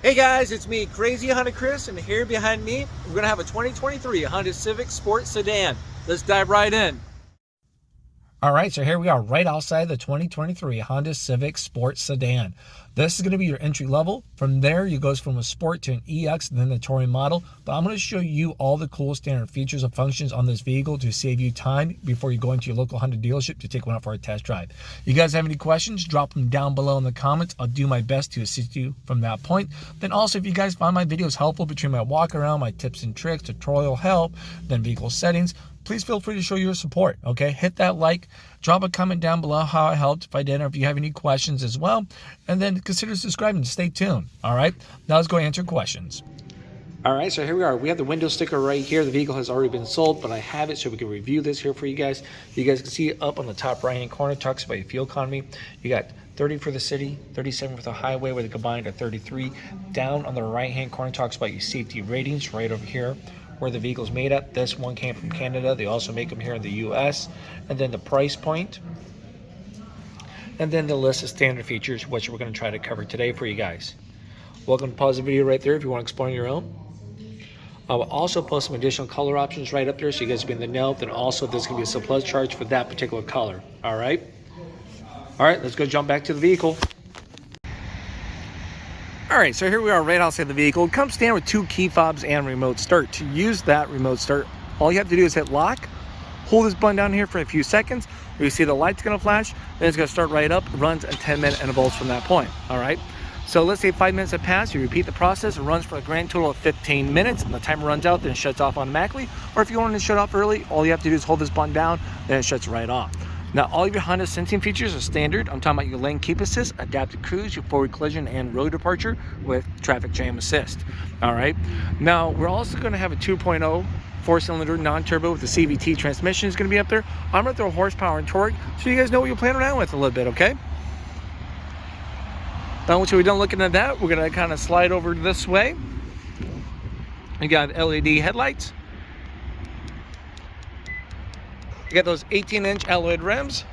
Hey guys, it's me, Crazy Honda Chris, and here behind me, we're going to have a 2023 Honda Civic Sport Sedan. Let's dive right in. All right, so here we are right outside the 2023 Honda Civic Sport Sedan. This is going to be your entry level. From there, you goes from a Sport to an EX, then the Touring model. But I'm going to show you all the cool standard features and functions on this vehicle to save you time before you go into your local Honda dealership to take one out for a test drive. You guys have any questions, drop them down below in the comments. I'll do my best to assist you from that point. Then also, if you guys find my videos helpful between my walk around, my tips and tricks, tutorial help, then vehicle settings, please feel free to show your support, okay? Hit that like, drop a comment down below how I helped, if I did, or if you have any questions as well, and then consider subscribing. Stay tuned, all right? Now let's go answer questions. All right, so here we are. We have the window sticker right here. The vehicle has already been sold, but I have it so we can review this here for you guys. You guys can see up on the top right-hand corner, talks about your fuel economy. You got 30 for the city, 37 for the highway, where the combined are 33. Down on the right-hand corner, talks about your safety ratings right over here, where the vehicle's made at. This one came from Canada. They also make them here in the US. And then the price point. And then the list of standard features, which we're going to try to cover today for you guys. Welcome to pause the video right there if you want to explore on your own. I will also post some additional color options right up there so you guys will be in the know. Then also there's going to be a surplus charge for that particular color. All right, let's go jump back to the vehicle. All right, so here we are right outside the vehicle. It comes standard with 2 key fobs and remote start. To use that remote start, all you have to do is hit lock, hold this button down here for a few seconds. You see the light's gonna flash, then it's gonna start right up, runs at 10-minute intervals from that point, all right? So let's say 5 minutes have passed, you repeat the process, it runs for a grand total of 15 minutes, and the timer runs out, then it shuts off automatically. Or if you want to shut off early, all you have to do is hold this button down, then it shuts right off. Now, all of your Honda sensing features are standard. I'm talking about your lane keep assist, adaptive cruise, your forward collision, and road departure with traffic jam assist. All right. Now, we're also going to have a 2.0 4-cylinder non-turbo with the CVT transmission is going to be up there. I'm going to throw horsepower and torque so you guys know what you're playing around with a little bit, okay? Now, once we're done looking at that, we're going to kind of slide over this way. We got LED headlights. You got those 18-inch alloyed rims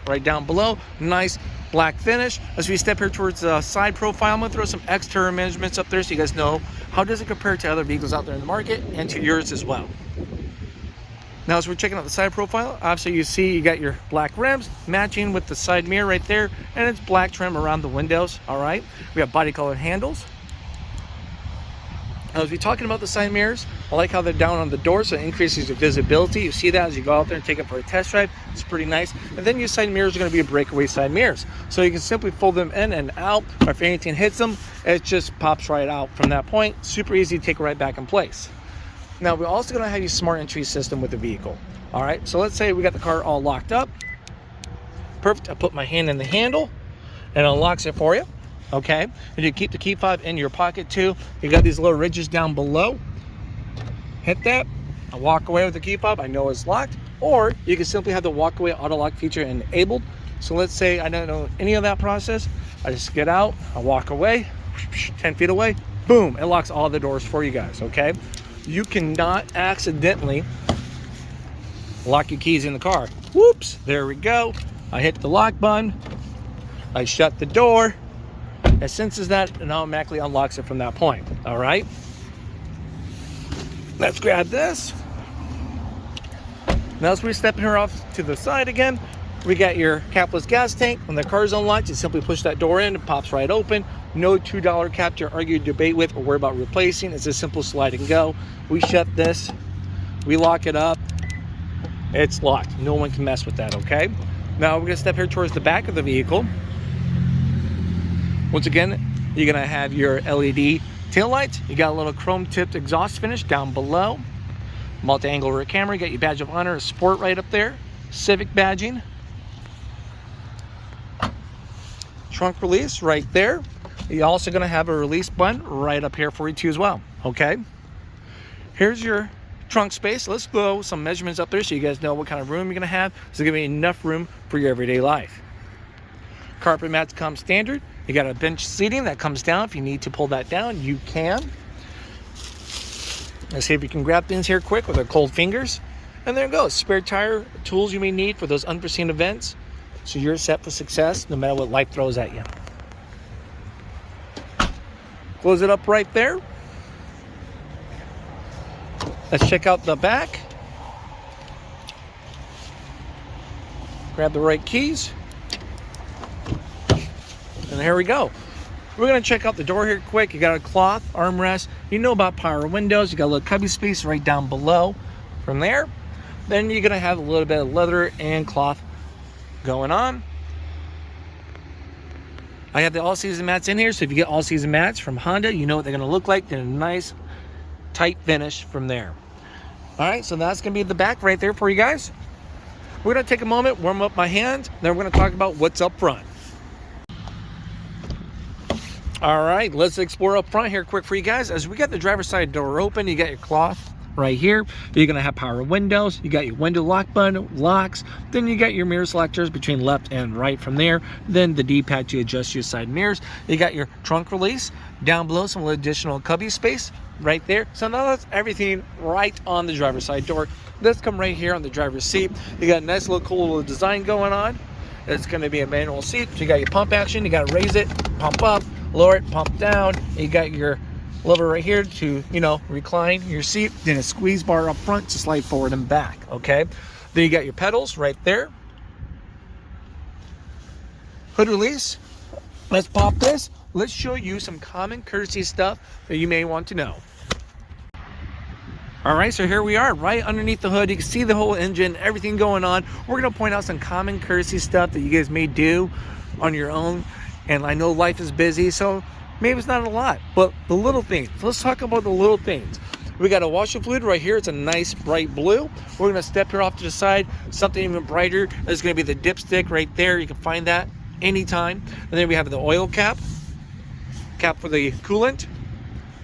right down below. Nice black finish. As we step here towards the side profile, I'm going to throw some exterior measurements up there so you guys know how does it compare to other vehicles out there in the market and to yours as well. Now, as we're checking out the side profile, obviously you see you got your black rims matching with the side mirror right there, and it's black trim around the windows. All right. We have body colored handles. Now, as we're talking about the side mirrors, I like how they're down on the door, so it increases your visibility. You see that as you go out there and take it for a test drive. It's pretty nice. And then your side mirrors are going to be breakaway side mirrors, so you can simply fold them in and out, or if anything hits them, it just pops right out from that point. Super easy to take it right back in place. Now, we're also going to have your smart entry system with the vehicle. All right, so let's say we got the car all locked up. Perfect. I put my hand in the handle and it unlocks it for you. Okay, and you keep the key fob in your pocket too. You got these little ridges down below. Hit that, I walk away with the key fob, I know it's locked. Or you can simply have the walk away auto lock feature enabled. So let's say I don't know any of that process. I just get out, I walk away, 10 feet away, boom, it locks all the doors for you guys, okay? You cannot accidentally lock your keys in the car. Whoops, there we go. I hit the lock button, I shut the door. It senses that and automatically unlocks it from that point. All right. Let's grab this. Now, as we're stepping her off to the side again, we got your capless gas tank. When the car's unlocked, you simply push that door in, it pops right open. No $2 cap to argue, debate with, or worry about replacing. It's a simple slide and go. We shut this, we lock it up. It's locked. No one can mess with that, okay? Now, we're gonna step here towards the back of the vehicle. Once again, you're gonna have your LED taillights. You got a little chrome tipped exhaust finish down below. Multi-angle rear camera. You got your badge of honor, sport right up there. Civic badging. Trunk release right there. You're also gonna have a release button right up here for you too as well, okay? Here's your trunk space. Let's go some measurements up there so you guys know what kind of room you're gonna have. So it's gonna be enough room for your everyday life. Carpet mats come standard. You got a bench seating that comes down. If you need to pull that down, you can. Let's see if you can grab things here quick with our cold fingers. And there it goes. Spare tire, tools you may need for those unforeseen events. So you're set for success no matter what life throws at you. Close it up right there. Let's check out the back. Grab the right keys. And here we go. We're going to check out the door here quick. You got a cloth armrest. You know about power windows. You got a little cubby space right down below. From there, then you're going to have a little bit of leather and cloth going on. I have the all-season mats in here, so if you get all-season mats from Honda, you know what they're going to look like. They're a nice, tight finish from there. All right, so that's going to be the back right there for you guys. We're going to take a moment, warm up my hands, then we're going to talk about what's up front. All right, let's explore up front here quick for you guys. As we got the driver's side door open, you got your cloth right here. You're gonna have power windows. You got your window lock button, locks. Then you got your mirror selectors between left and right from there. Then the D-pad to adjust your side mirrors. You got your trunk release. Down below, some additional cubby space right there. So now that's everything right on the driver's side door. Let's come right here on the driver's seat. You got a nice little cool little design going on. It's gonna be a manual seat. So you got your pump action. You gotta raise it, pump up, lower it, pump down. You got your lever right here to, recline your seat. Then a squeeze bar up front to slide forward and back, okay? Then you got your pedals right there. Hood release. Let's pop this. Let's show you some common courtesy stuff that you may want to know. All right, so here we are right underneath the hood. You can see the whole engine, everything going on. We're gonna point out some common courtesy stuff that you guys may do on your own. And I know life is busy, so maybe it's not a lot, but the little things. Let's talk about the little things. We got a washer fluid right here. It's a nice bright blue. We're gonna step here off to the side. Something even brighter is gonna be the dipstick right there. You can find that anytime. And then we have the oil cap for the coolant.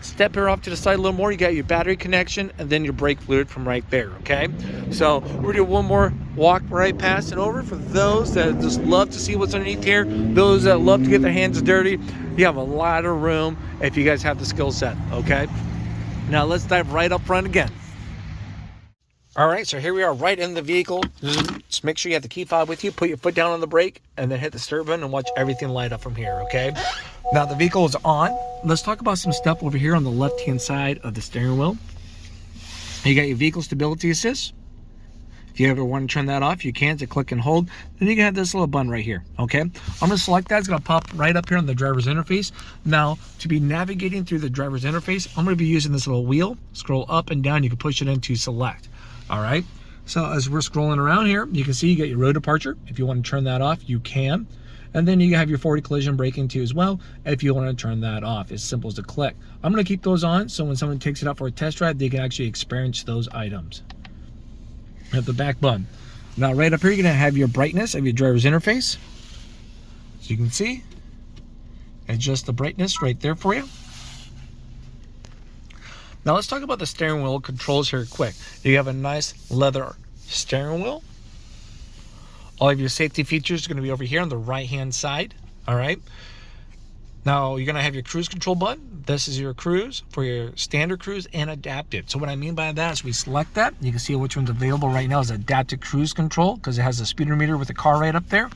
Step here off to the side a little more. You got your battery connection and then your brake fluid from right there, okay? So we're gonna do one more walk right past and over. For those that just love to see what's underneath here, those that love to get their hands dirty, you have a lot of room if you guys have the skill set, okay? Now let's dive right up front again. All right, so here we are right in the vehicle. Just make sure you have the key fob with you, put your foot down on the brake, and then hit the start button and watch everything light up from here, okay? Now the vehicle is on. Let's talk about some stuff over here on the left-hand side of the steering wheel. You got your vehicle stability assist. If you ever want to turn that off, you can. To click and hold. Then you can have this little button right here, okay? I'm going to select that. It's going to pop right up here on the driver's interface. Now, to be navigating through the driver's interface, I'm going to be using this little wheel. Scroll up and down. You can push it into select, all right? So as we're scrolling around here, you can see you get your road departure. If you want to turn that off, you can. And then you have your forward collision braking too as well if you want to turn that off. It's simple as a click. I'm going to keep those on so when someone takes it out for a test drive, they can actually experience those items. At the back button. Now right up here, you're going to have your brightness of your driver's interface. So you can see, adjust the brightness right there for you. Now let's talk about the steering wheel controls here quick. You have a nice leather steering wheel. All of your safety features are going to be over here on the right-hand side, all right? Now, you're going to have your cruise control button. This is your cruise for your standard cruise and adaptive. So what I mean by that is we select that. You can see which one's available right now is adaptive cruise control because it has a speedometer with the car right up there.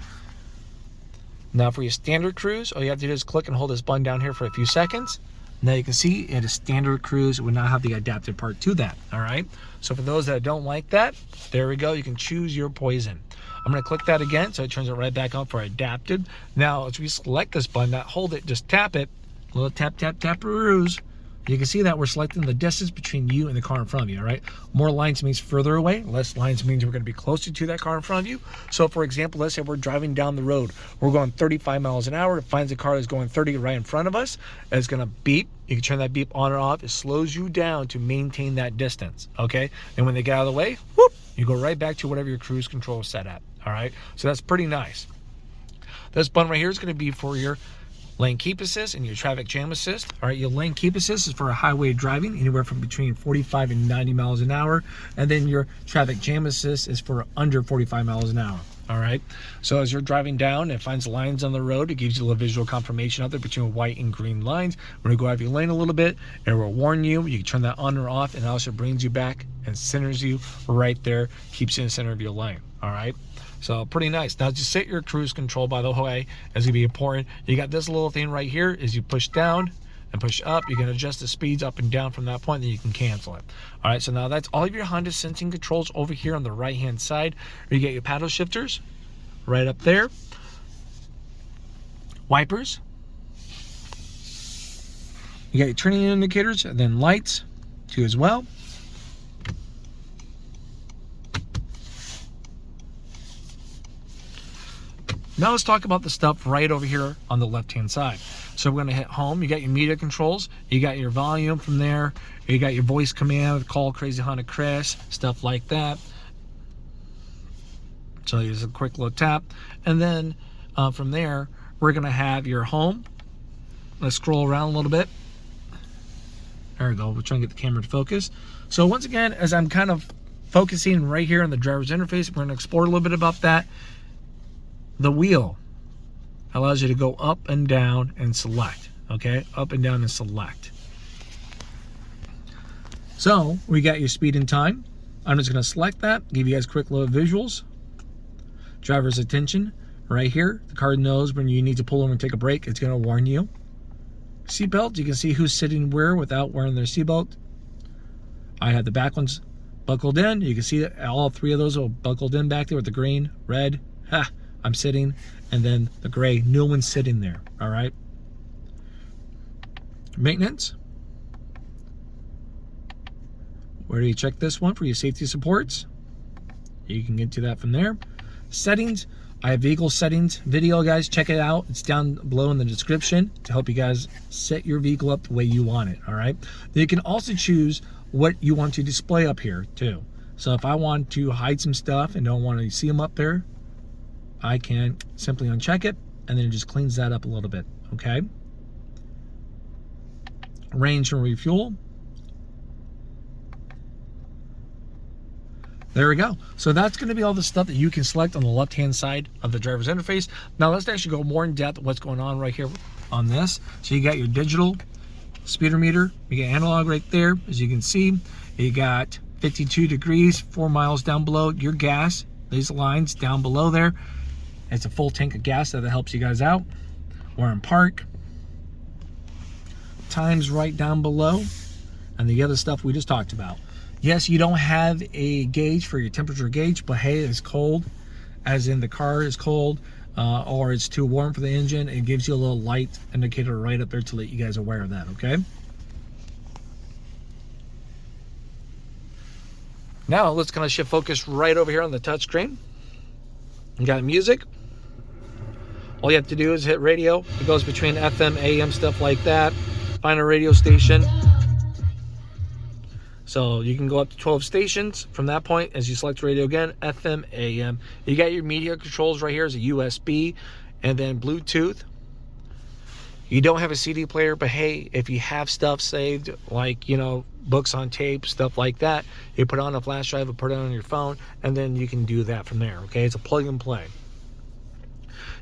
Now, for your standard cruise, all you have to do is click and hold this button down here for a few seconds. Now you can see it is standard cruise. It would not have the adaptive part to that, all right? So for those that don't like that, there we go. You can choose your poison. I'm going to click that again, so it turns it right back on for adaptive. Now, as we select this button, not hold it, just tap it. A little tap, tap, tap, ruse. You can see that we're selecting the distance between you and the car in front of you, all right? More lines means further away. Less lines means we're going to be closer to that car in front of you. So, for example, let's say we're driving down the road. We're going 35 miles an hour. It finds a car that's going 30 right in front of us. It's going to beep. You can turn that beep on or off. It slows you down to maintain that distance, okay? And when they get out of the way, whoop, you go right back to whatever your cruise control is set at, all right? So that's pretty nice. This button right here is going to be for your lane keep assist and your traffic jam assist. All right, your lane keep assist is for highway driving, anywhere from between 45 and 90 miles an hour. And then your traffic jam assist is for under 45 miles an hour. All right, so as you're driving down, it finds lines on the road. It gives you a little visual confirmation out there between white and green lines. When you go out of your lane a little bit, it will warn you. You can turn that on or off, and it also brings you back and centers you right there, keeps you in the center of your lane. All right. So pretty nice. Now just set your cruise control, by the way, is going to be important. You got this little thing right here. As you push down, and push up. You can adjust the speeds up and down from that point, then you can cancel it. All right, so now that's all of your Honda sensing controls over here on the right-hand side. You get your paddle shifters right up there. Wipers. You got your turning indicators and then lights too as well. Now let's talk about the stuff right over here on the left-hand side. So we're going to hit home. You got your media controls. You got your volume from there. You got your voice command, call Crazy Honda Chris, stuff like that. So there's a quick little tap. And then from there, we're going to have your home. Let's scroll around a little bit. There we go. We're trying to get the camera to focus. So once again, as I'm kind of focusing right here on the driver's interface, we're going to explore a little bit about that. The wheel allows you to go up and down and select, okay? Up and down and select. So we got your speed and time. I'm just gonna select that, give you guys quick little visuals. Driver's attention, right here. The car knows when you need to pull over and take a break, it's gonna warn you. Seatbelt, you can see who's sitting where without wearing their seatbelt. I have the back ones buckled in. You can see that all three of those are buckled in back there with the green, red, I'm sitting, and then the gray, new one's sitting there, all right? Maintenance. Where do you check this one for your safety supports? You can get to that from there. Settings, I have vehicle settings video, guys. Check it out. It's down below in the description to help you guys set your vehicle up the way you want it, all right? Then you can also choose what you want to display up here too. So if I want to hide some stuff and don't want to see them up there, I can simply uncheck it, and then it just cleans that up a little bit, okay? Range and refuel. There we go. So that's going to be all the stuff that you can select on the left-hand side of the driver's interface. Now let's actually go more in depth what's going on right here on this. So you got your digital speedometer. You got analog right there, as you can see. You got 52 degrees, 4 miles down below. Your gas, these lines down below there. It's a full tank of gas, so that helps you guys out. We're in park. Times right down below. And the other stuff we just talked about. Yes, you don't have a gauge for your temperature gauge, but hey, it's cold, as in the car is cold, or it's too warm for the engine. It gives you a little light indicator right up there to let you guys aware of that, okay? Now let's kind of shift focus right over here on the touch screen. You got music. All you have to do is hit radio. It goes between FM, AM, stuff like that. Find a radio station. So you can go up to 12 stations from that point as you select radio again, FM, AM. You got your media controls right here as a USB and then Bluetooth. You don't have a CD player, but hey, if you have stuff saved, like, you know, books on tape, stuff like that, you put it on a flash drive or put it on your phone, and then you can do that from there, okay? It's a plug and play.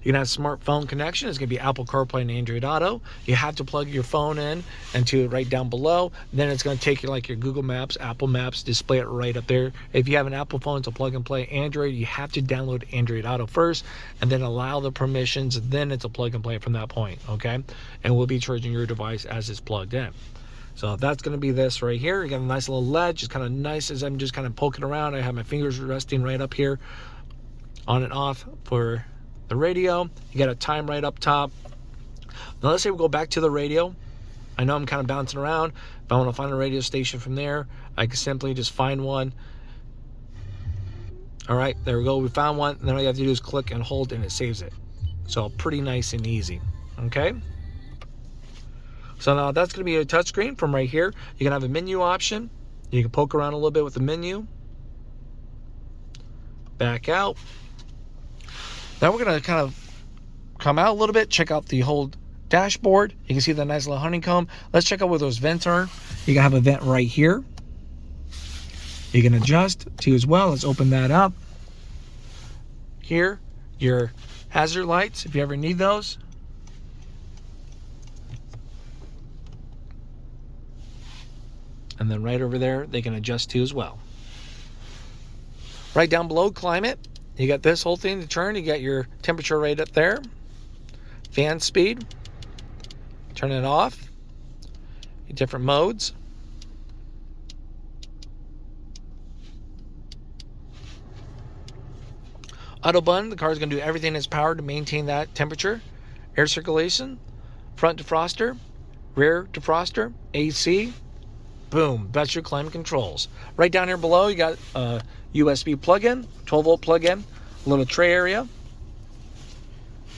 You can have smartphone connection. It's going to be Apple CarPlay and Android Auto. You have to plug your phone in and to right down below. Then it's going to take you like your Google Maps, Apple Maps, display it right up there. If you have an Apple phone, it's a plug and play. Android, you have to download Android Auto first and then allow the permissions. Then it's a plug and play from that point, okay? And we'll be charging your device as it's plugged in. So that's going to be this right here. You got a nice little LED. It's kind of nice as I'm just kind of poking around. I have my fingers resting right up here on and off for the radio. You got a time right up top. Now let's say we go back to the radio. I know I'm kind of bouncing around. If I want to find a radio station from there, I can simply just find one. All right, there we go. We found one. And then all you have to do is click and hold and it saves it. So pretty nice and easy, okay? So now that's going to be a touchscreen from right here. You can have a menu option. You can poke around a little bit with the menu. Back out. Now we're going to kind of come out a little bit, check out the whole dashboard. You can see the nice little honeycomb. Let's check out where those vents are. You can have a vent right here. You can adjust to as well. Let's open that up. Here, your hazard lights, if you ever need those. And then right over there, they can adjust to as well. Right down below, climate. You got this whole thing to turn. You got your temperature right up there. Fan speed. Turn it off. different modes. Auto button, the car is going to do everything in its power to maintain that temperature. Air circulation, front defroster, rear defroster, AC. Boom, that's your climate controls. Right down here below, you got a USB plug-in, 12-volt plug-in, a little tray area.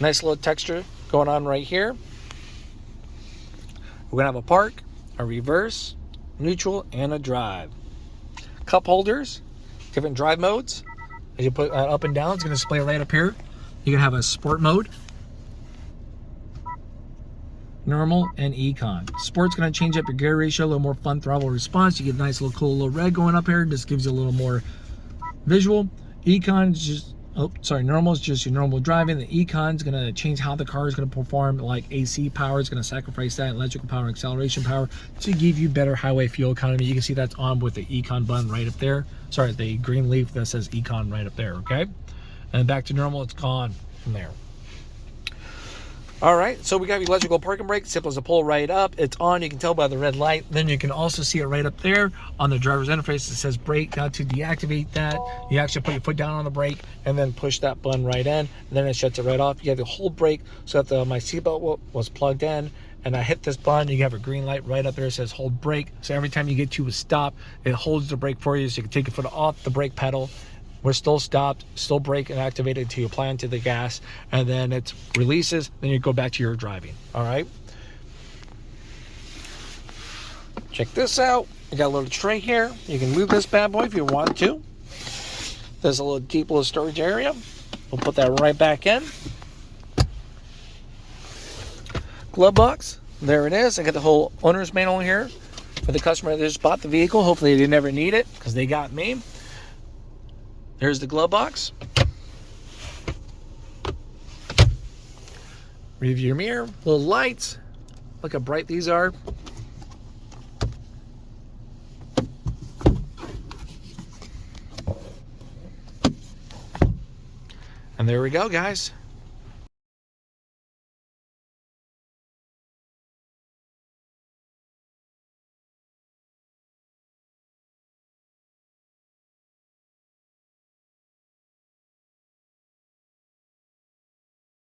Nice little texture going on right here. We're going to have a park, a reverse, neutral, and a drive. Cup holders, different drive modes. As you put up and down, it's going to display right up here. You can have a sport mode, normal, and econ. Sport's going to change up your gear ratio, a little more fun throttle response. You get a nice little cool little red going up here. Just gives you a little more visual. Econ is just, normal is just your normal driving. The econ is going to change how the car is going to perform, like AC power is going to sacrifice that, electrical power and acceleration power to give you better highway fuel economy. You can see that's on with the econ button right up there. Sorry, the green leaf that says econ right up there, okay? And back to normal, it's gone from there. All right, so we got the electrical parking brake. Simple as a pull right up. It's on. You can tell by the red light. Then you can also see it right up there on the driver's interface. It says brake. Now to deactivate that, you actually put your foot down on the brake and then push that button right in. And then it shuts it right off. You have the whole brake. So if my seatbelt was plugged in and I hit this button, you have a green light right up there. It says hold brake. So every time you get to a stop, it holds the brake for you. So you can take your foot off the brake pedal. We're still stopped, still brake and activated until you apply into the gas, and then it releases, then you go back to your driving. All right. Check this out. I got a little tray here. You can move this bad boy if you want to. There's a little deep little storage area. We'll put that right back in. Glove box. There it is. I got the whole owner's manual here for the customer that just bought the vehicle. Hopefully they never need it because they got me. There's the glove box. Review mirror, little lights. Look how bright these are. And there we go, guys.